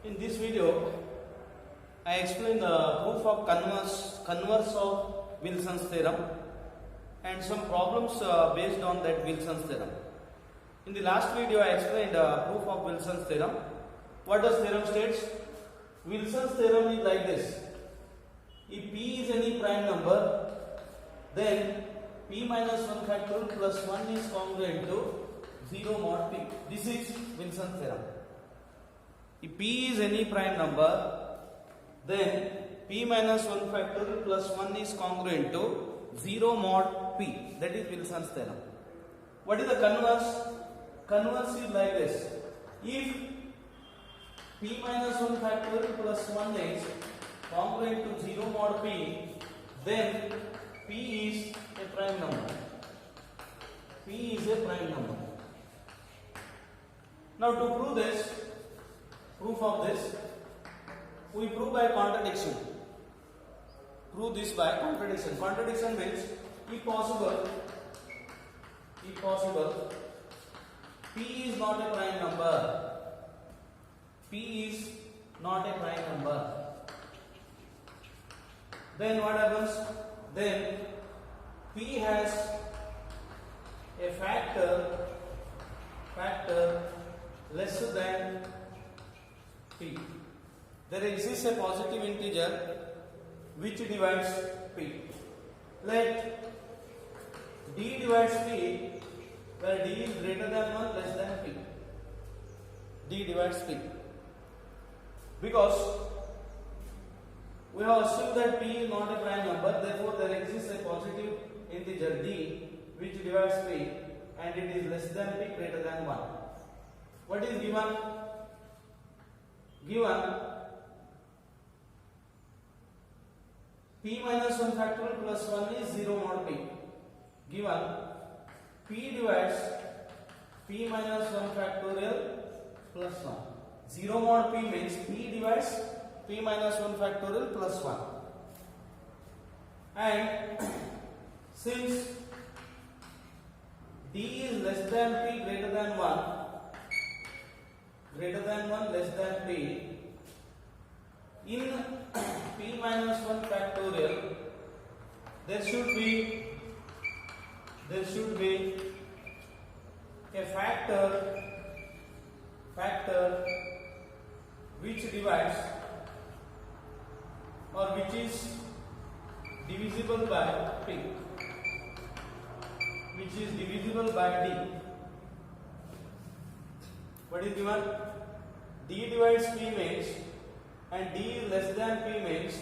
In this video, I explain the proof of converse of Wilson's theorem and some problems based on that Wilson's theorem. In the last video, I explained proof of Wilson's theorem. What does theorem states? Wilson's theorem is like this. If P is any prime number, then P minus 1 factorial plus 1 is congruent to 0 mod P. This is Wilson's theorem. If P is any prime number, then P minus 1 factorial plus 1 is congruent to 0 mod P. That is Wilson's theorem. What is the converse? Converse is like this. If P minus 1 factorial plus 1 is congruent to 0 mod P, then P is a prime number. P is a prime number. Now to prove this, proof of this, we prove by contradiction. Prove this by contradiction. Contradiction means if possible, P is not a prime number. P is not a prime number. Then what happens? Then P has a factor less than P. There exists a positive integer which divides P. Let D divides P where D is greater than 1 less than P. D divides P. Because we have assumed that P is not a prime number, therefore there exists a positive integer D which divides P and it is less than P greater than 1. What is given? Given P minus 1 factorial plus 1 is 0 mod P. Given P divides P minus 1 factorial plus 1. 0 mod P means P divides P minus 1 factorial plus 1. And since D is less than P greater than 1, less than P, in P minus 1 factorial there should be a factor which divides or which is divisible by P, which is divisible by D. What is given? D divides P means and D is less than P means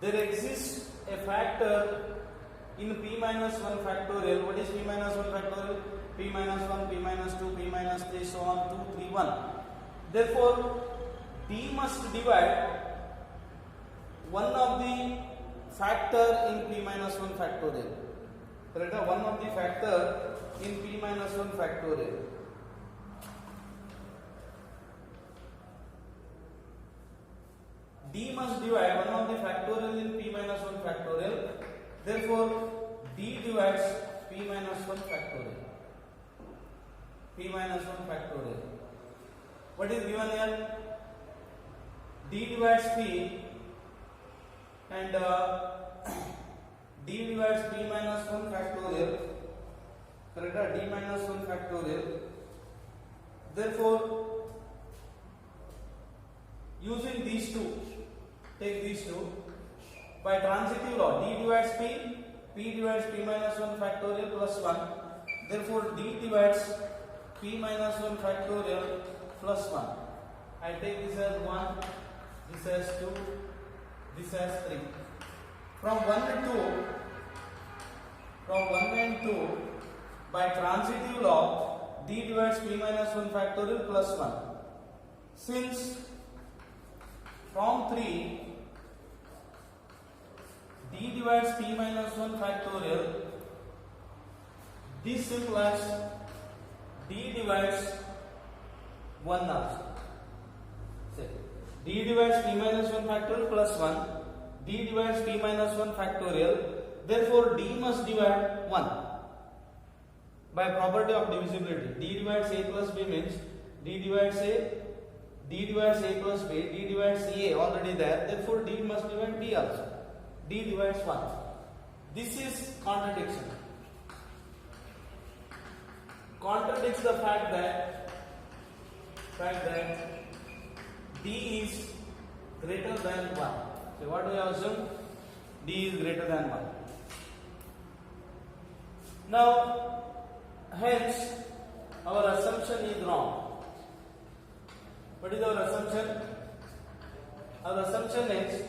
there exists a factor in P minus 1 factorial. What is P minus 1 factorial? P minus 1, P minus 2, P minus 3, so on, 2, 3, 1. Therefore, D must divide one of the factor in P minus 1 factorial. Correct? One of the factor in P minus 1 factorial. D must divide one of the factorial in P minus 1 factorial. Therefore, D divides P minus 1 factorial. P minus 1 factorial. What is given here? D divides P and D divides P minus 1 factorial. Correct? D minus 1 factorial. Therefore, using these two, take these two, by transitive law, D divides P, P divides P minus 1 factorial plus 1. Therefore, D divides P minus 1 factorial plus 1. I take this as 1, this as 2, this as 3. From 1 and 2, by transitive law, D divides P minus 1 factorial plus 1. Since from 3, D divides P minus 1 factorial, this implies D divides 1 also. D divides P minus 1 factorial plus 1, D divides P minus 1 factorial, therefore D must divide 1 by property of divisibility. D divides A plus B means D divides A, D divides A plus B, D divides A already there, therefore D must divide D also. D divides 1. This is contradiction. Contradicts the fact that D is greater than 1. So what do we assume? D is greater than 1. Now, hence, our assumption is wrong. What is our assumption? Our assumption is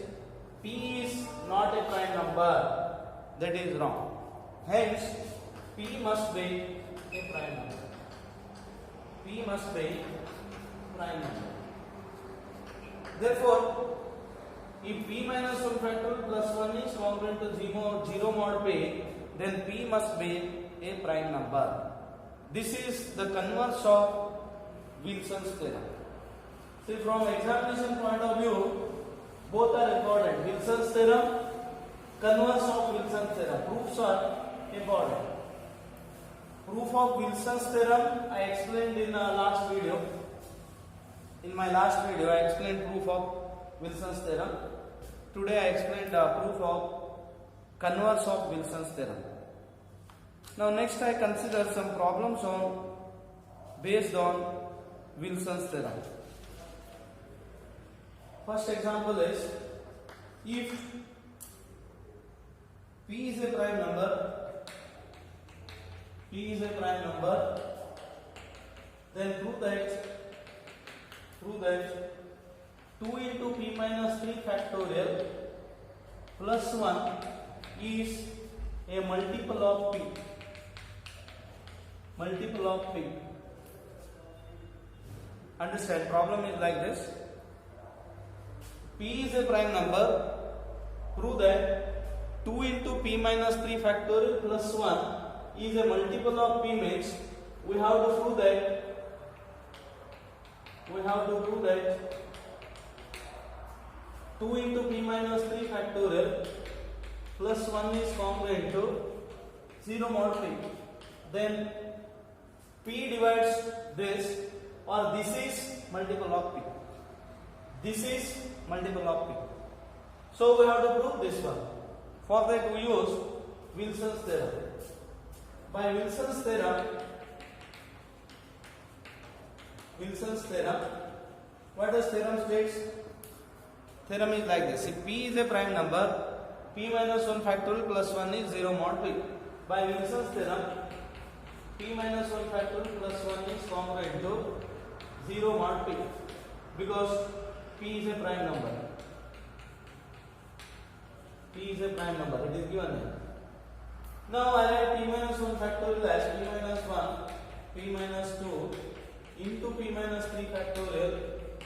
P is not a prime number. That is wrong. Hence, P must be a prime number. P must be prime number. Therefore, if P minus 1 factorial plus 1 is congruent to 0 mod P, then P must be a prime number. This is the converse of Wilson's theorem. See, from examination point of view, both are important. Wilson's theorem, converse of Wilson's theorem. Proofs are important. Proof of Wilson's theorem I explained in last video. In my last video, I explained proof of Wilson's theorem. Today I explained proof of converse of Wilson's theorem. Now next I consider some problems based on Wilson's theorem. First example is, if P is a prime number, then prove that 2 into P minus 3 factorial plus 1 is a multiple of P. Understand, problem is like this. P is a prime number. Prove that 2 into P minus 3 factorial plus 1 is a multiple of P means we have to prove that 2 into P minus 3 factorial plus 1 is congruent to 0 mod P. Then P divides this, or this is multiple of P. So we have to prove this one. For that we use Wilson's theorem. By Wilson's theorem, what does theorem states? Theorem is like this. If P is a prime number, P minus 1 factorial plus 1 is 0 mod P. By Wilson's theorem, P minus 1 factorial plus 1 is congruent to 0 mod P, because P is a prime number. It is given here. Now I write P minus 1 factorial as P minus 1, P minus 2 into P minus 3 factorial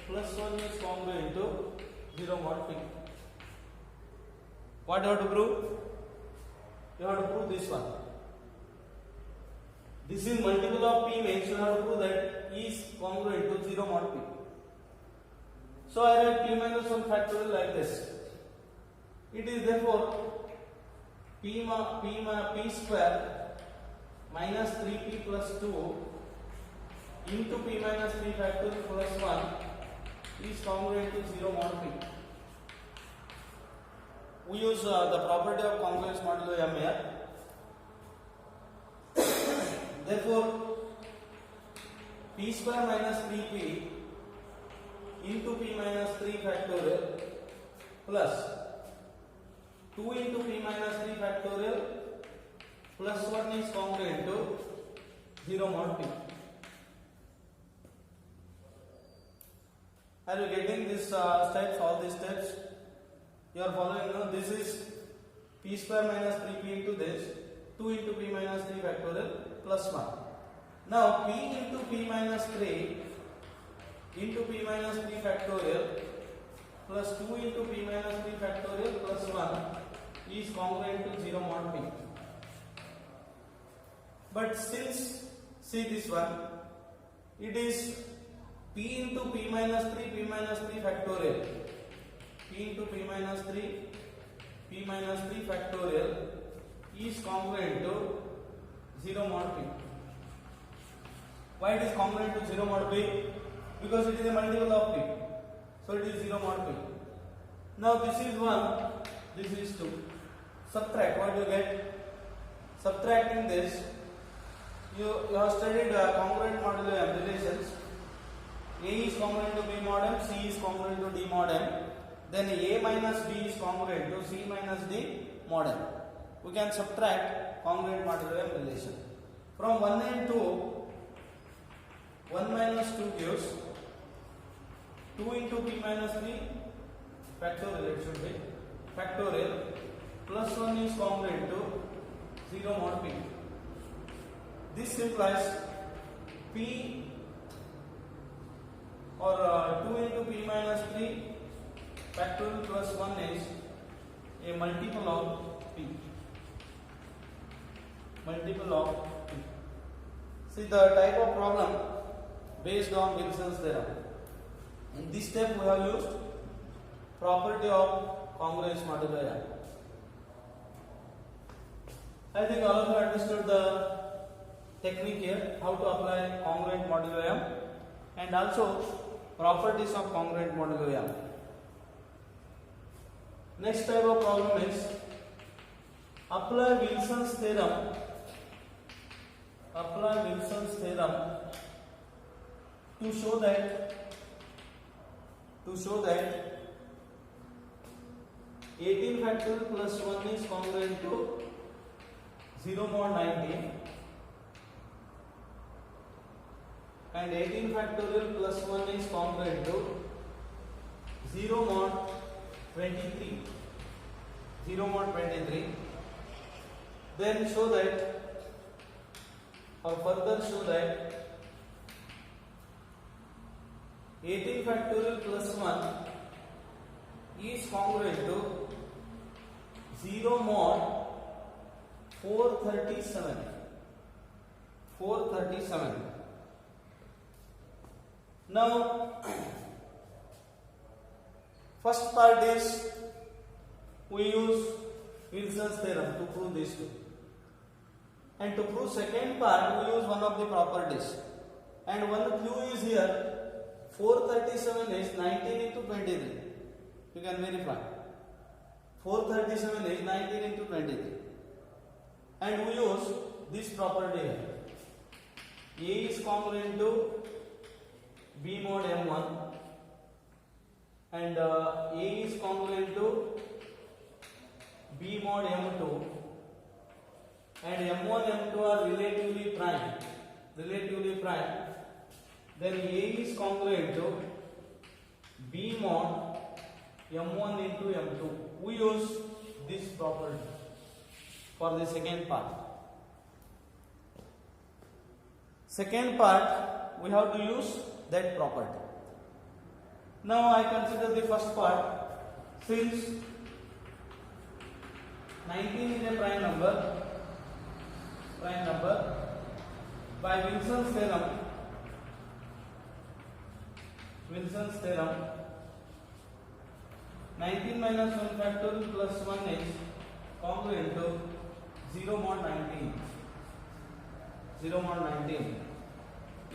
plus 1 is congruent to 0 mod P. What you have to prove? You have to prove this one. This is multiple of P means you have to prove that E is congruent to 0 mod P. So I write P minus 1 factorial like this. It is therefore P square minus 3P plus 2 into P minus 3 factorial plus 1 is congruent to 0 mod P. We use the property of congruence modulo M here. Therefore, P square minus 3P into P minus 3 factorial plus 2 into P minus 3 factorial plus 1 is congruent to 0 mod P. Are you getting this steps, all these steps? You are following, no? This is P square minus 3P into this, 2 into P minus 3 factorial plus 1. Now P into P minus 3 into P minus 3 factorial plus 2 into P minus 3 factorial plus 1 is congruent to 0 mod P. But since, see this one, it is P into P minus 3 factorial, P into P minus 3 factorial is congruent to 0 mod P. Why it is congruent to 0 mod P? because it is a multiple of p. So it is 0 mod p. Now this is 1, this is 2. Subtract, what do you get? Subtracting this, you have studied congruent modulo m relations. A is congruent to B mod m, C is congruent to D mod m. Then A minus B is congruent to C minus D mod m. We can subtract congruent modulo m relation. From 1 and 2, 1 minus 2 gives 2 into P minus P, factorial it should be, factorial, plus 1 is congruent to 0 mod P. This implies P or 2 into P minus 3 factorial plus 1 is a multiple of P. Multiple of P. See the type of problem based on Wilson's theorem. In this step we have used property of congruence modulo m. I think all of you understood the technique here, how to apply congruent modulo m and also properties of congruent modulo m. Next type of problem is apply Wilson's theorem. Apply Wilson's theorem to show that 18 factorial plus 1 is congruent to 0 mod 19 and 18 factorial plus 1 is congruent to 0 mod 23. 0 mod 23. Then show that or further show that 18 factorial plus 1 is congruent to 0 mod 437. 437. Now, first part is we use Wilson's theorem to prove these two. And to prove second part, we use one of the properties. And one clue is here. 437 is 19 into 23. You can verify. 437 is 19 into 23. And we use this property here. A is congruent to B mod M1 and A is congruent to B mod M2 and M1 M2 are relatively prime. Then A is congruent to B mod M1 into M2. We use this property for the second part. Second part, we have to use that property. Now I consider the first part. Since 19 is a prime number, by Wilson's theorem, 19 minus 1 factorial plus 1 is congruent to 0 mod 19. 0 mod 19.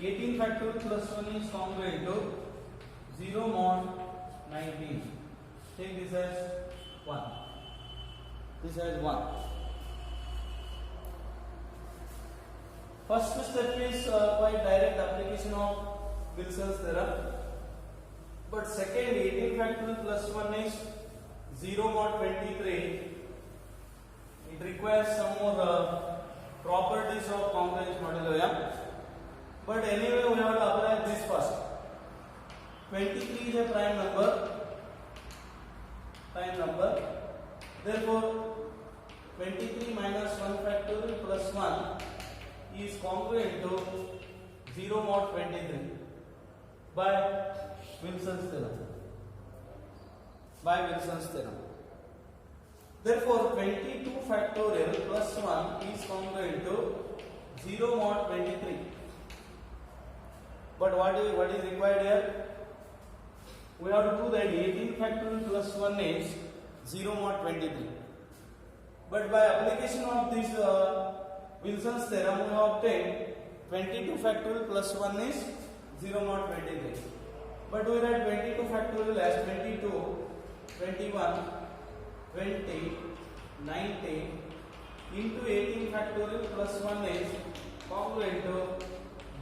18 factorial plus 1 is congruent to 0 mod 19. Take this as 1. This as 1. First step is quite direct application of Wilson's theorem. But second, 18 factorial plus 1 is 0 mod 23. It requires some more properties of congruence modulo m. But anyway, we have to apply this first. 23 is a prime number. Therefore, 23 minus 1 factorial plus 1 is congruent to 0 mod 23 by Wilson's theorem. Therefore, 22 factorial plus 1 is congruent to 0 mod 23. But what is required here? We have to prove that 18 factorial plus 1 is 0 mod 23. But by application of this Wilson's theorem, we have obtained 22 factorial plus 1 is 0 mod 23. But we write 22 factorial as 22, 21, 20, 90 into 18 factorial plus 1 is congruent to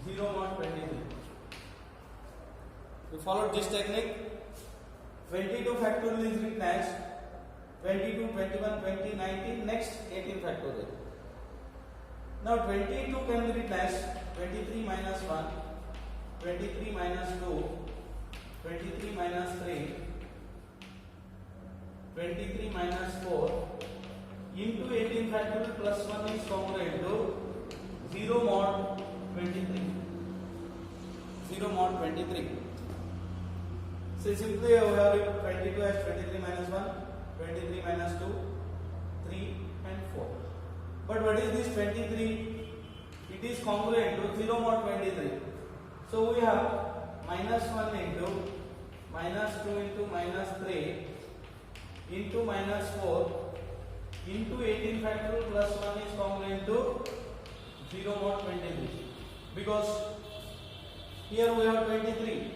0 mod 23. We followed this technique. 22 factorial is written as 22, 21, 20, 19, next 18 factorial. Now 22 can be written as 23 minus 1, 23 minus 2, 23 minus 3, 23 minus 4 into 18 factorial plus 1 is congruent to 0 mod 23. 0 mod 23. So simply we have 22 as 23 minus 1, 23 minus 2, 3 and 4. But what is this 23? It is congruent to 0 mod 23. So we have minus 1 into minus 2 into minus 3 into minus 4 into 18 factorial plus 1 is congruent to 0 mod 23. Because here we have 23.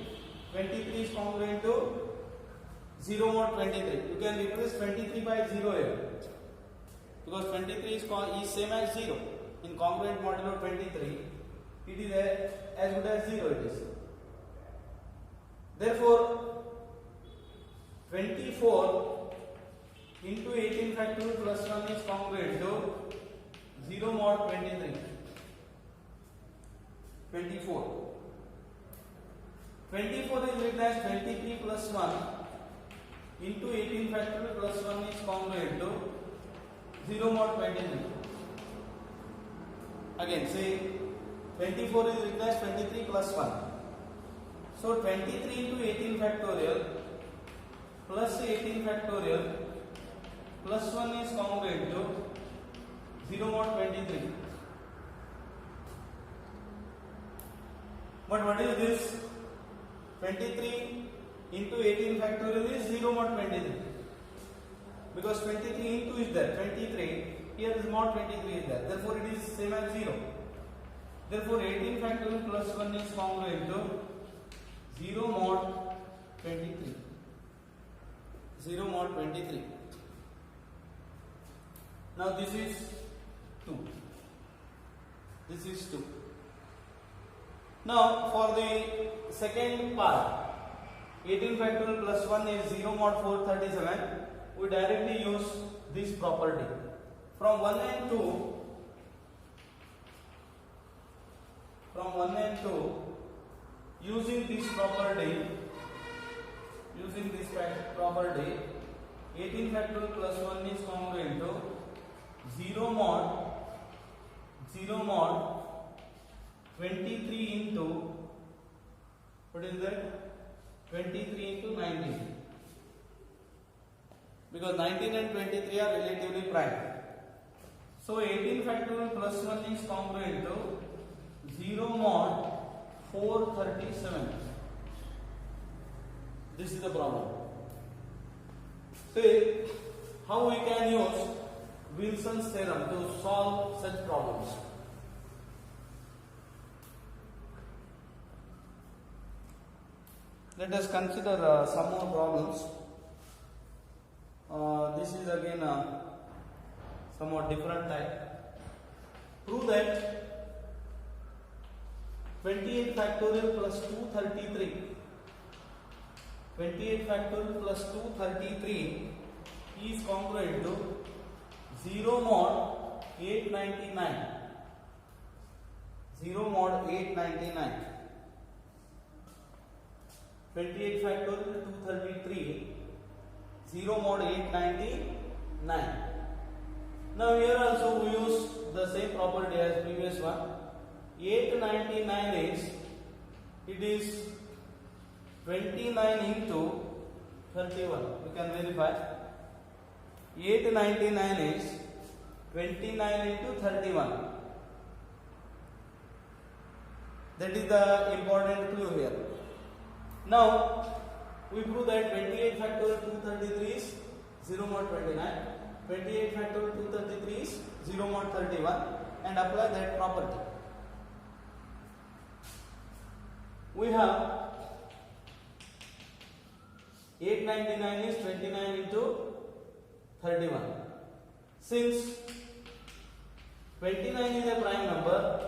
23 is congruent to 0 mod 23. You can replace 23 by 0 here. Because 23 is same as 0. In congruent modulo 23, it is as good as 0 it is. Therefore, 24 into 18 factorial plus 1 is congruent to 0 mod 23. 24. 24 is written as 23 plus 1 into 18 factorial plus 1 is congruent to 0 mod 23. Again, say 24 is written as 23 plus 1. So 23 into 18 factorial plus 18 factorial plus 1 is congruent to 0 mod 23. But what is this? 23 into 18 factorial is 0 mod 23. Because 23 into is there, 23, here is mod 23 is there. Therefore it is same as 0. Therefore 18 factorial plus 1 is congruent to 0 mod 23. 0 mod 23. Now this is 2. This is 2. Now for the second part, 18 factorial plus 1 is 0 mod 437. We directly use this property. From 1 and 2, using this property, 18 factorial plus 1 is congruent to 0 mod 23 into, what is that? 23 into 19. Because 19 and 23 are relatively prime. So 18 factorial plus 1 is congruent to 0 mod 437. This is the problem. See how we can use Wilson's theorem to solve such problems. Let us consider some more problems. This is again somewhat different type. Prove that 28 factorial plus 233. 28 factorial plus 233 is congruent to 0 mod 899. 0 mod 899. 28 factorial 233, 0 mod 899. Now here also we use the same property as previous one. 899 is, it is 29 into 31. You can verify. 899 is 29 into 31. That is the important clue here. Now we prove that 28 factorial 233 is 0 mod 29. 28 factorial 233 is 0 mod 31 and apply that property. We have 899 is 29 into 31. Since 29 is a prime number,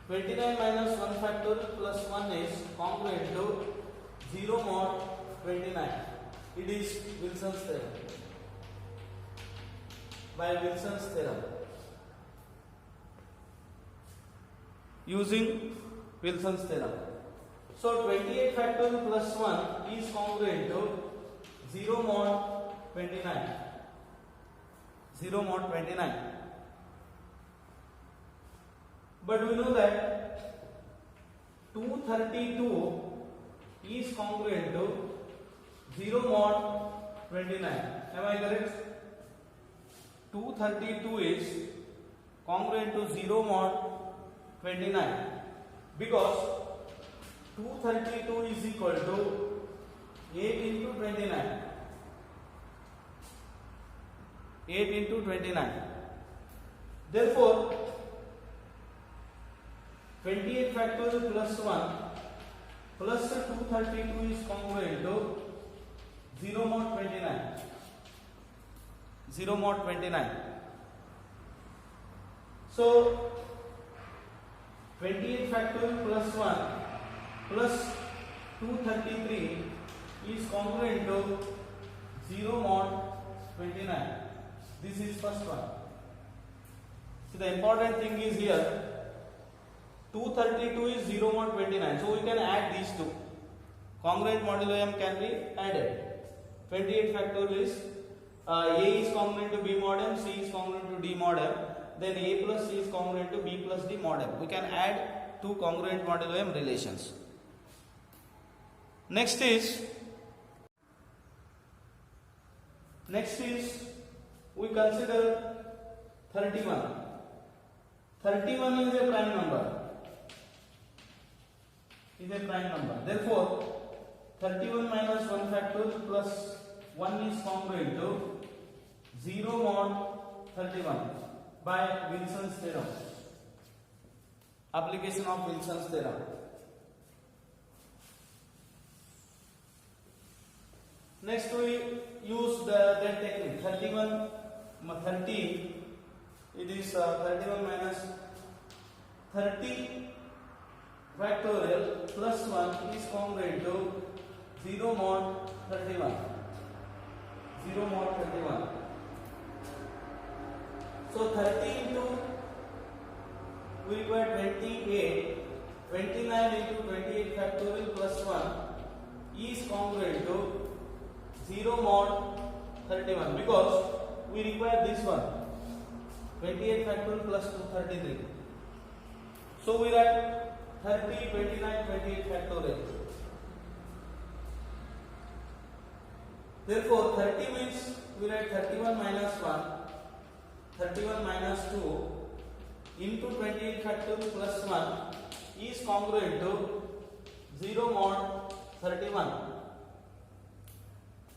29 minus 1 factorial plus 1 is congruent to 0 mod 29. It is Wilson's theorem. By Wilson's theorem. Using Wilson's theorem. So 28 factorial plus 1 is congruent to 0 mod 29. 0 mod 29. But we know that 232 is congruent to 0 mod 29. Am I correct? 232 is congruent to 0 mod 29 because 232 is equal to 8 into 29. 8 into 29. Therefore, 28 factorial plus 1 plus 232 is congruent to 0 mod 29. 0 mod 29. So 28 factorial plus 1 plus 233 is congruent to 0 mod 29. This is first one. So the important thing is here 232 is 0 mod 29. So we can add these two. Congruent modulo m can be added. 28 factorial is A is congruent to B mod m, C is congruent to D mod m. Then A plus C is congruent to B plus D mod m. We can add two congruent modulo m relations. Next is we consider 31. 31 is a prime number. Therefore, 31 minus 1 factorial plus 1 is congruent to 0 mod 31 by Wilson's theorem. Application of Wilson's theorem. Next we use that technique 30, it is 31 minus 30 factorial plus 1 is congruent to 0 mod 31. 0 mod 31. So 30 into we require 28, 29 into 28 factorial plus 1 is congruent to 0 mod 31 because we require this one 28 factorial plus 233. So we write 30, 29, 28 factorial. Therefore 30 means we write 31 minus 1, 31 minus 2 into 28 factorial plus 1 is congruent to 0 mod 31.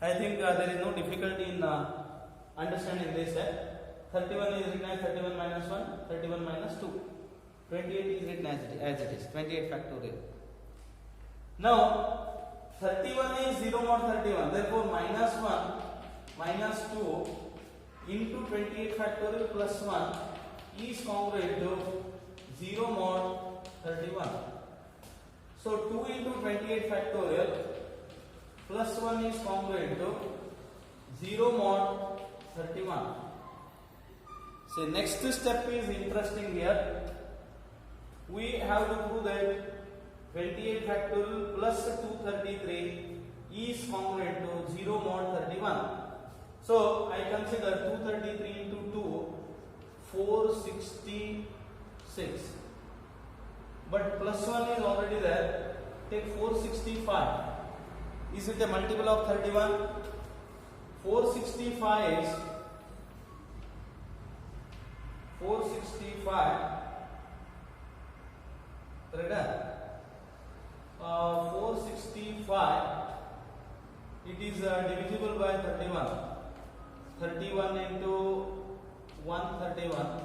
I think there is no difficulty in understanding this. 31 is written as 31 minus 1, 31 minus 2. 28 is written as it is, 28 factorial. Now, 31 is 0 mod 31. Therefore, minus 1, minus 2 into 28 factorial plus 1 is congruent to 0 mod 31. So, 2 into 28 factorial plus 1 is congruent to 0 mod 31. So next step is interesting here. We have to prove that 28 factorial plus 233 is congruent to 0 mod 31. So I consider 233 into 2, 466. But plus 1 is already there. Take 465. Is it a multiple of 31? 465 is 465. Correct? 465. It is divisible by 31. 31 into 131.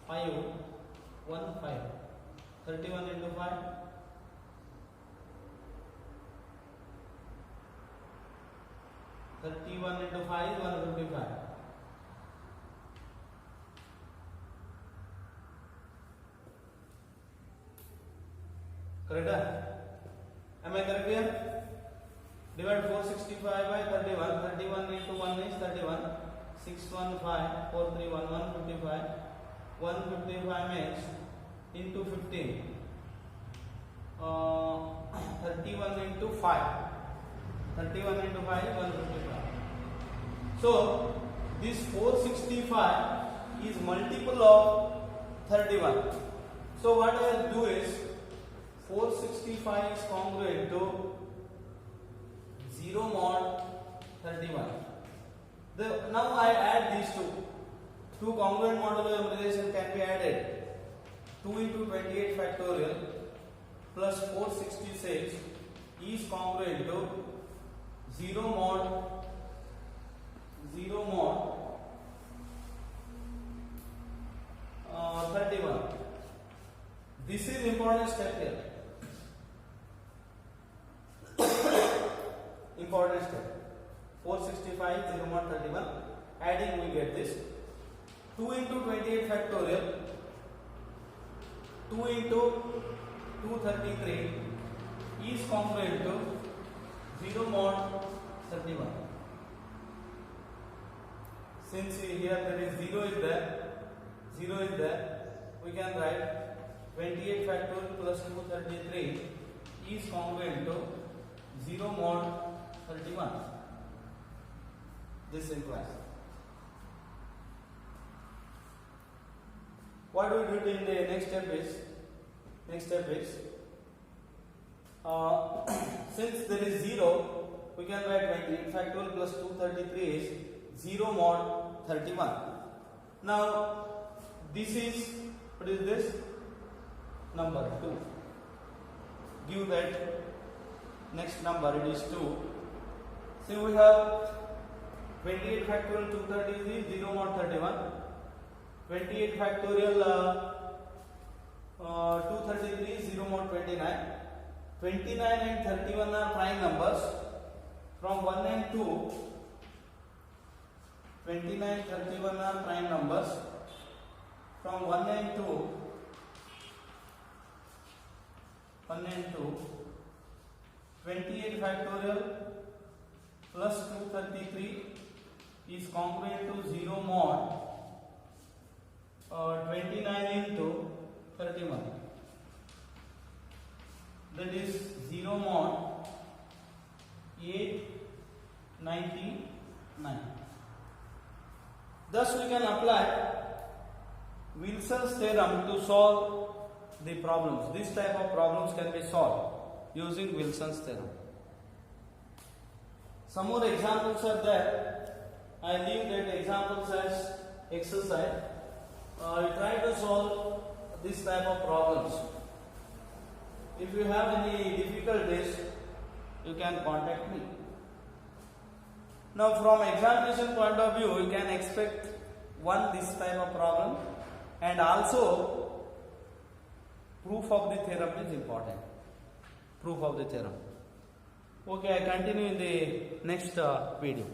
5. 1 5. 31 into 5. 31 into 5 is 155. Correct? Am I correct here? Divide 465 by 31. 31 into 1 is 31. 615, 4 3 1 155. 155 makes into 15. 31 into 5. 31 into 5 is 155. So this 465 is multiple of 31. So what I will do is 465 is congruent to 0 mod 31. Now I add these two. Two congruent modular relation can be added. 2 into 28 factorial plus 466 is congruent to 0 mod 31. This is important step here. Important step. 465 0 mod 31. Adding we get this. 2 into 28 factorial. 2 into 233 is congruent to 0 mod 31. Since here there is 0 is there, we can write 28 factorial plus 233 is congruent to 0 mod 31. This implies. What we do in the next step is since there is 0, we can write 28 factorial plus 233 is 0 mod 31. Now this is, what is this? Number 2. Give that next number, it is 2. So we have 28 factorial 233 is 0 mod 31. 28 factorial 233 is 0 mod 29. 29 and 31 are prime numbers. From 1 and 2, 29 31 are prime numbers. From 1 and 2, 28 factorial plus 233 is congruent to 0 mod 29 into 31. That is 0 mod 899. Thus we can apply Wilson's theorem to solve the problems. This type of problems can be solved using Wilson's theorem. Some more examples are there. I leave that examples as exercise. Try to solve this type of problems. If you have any difficulties, you can contact me. Now from examination point of view, you can expect this type of problem, and also proof of the theorem is important. Proof of the theorem. Okay, I continue in the next video.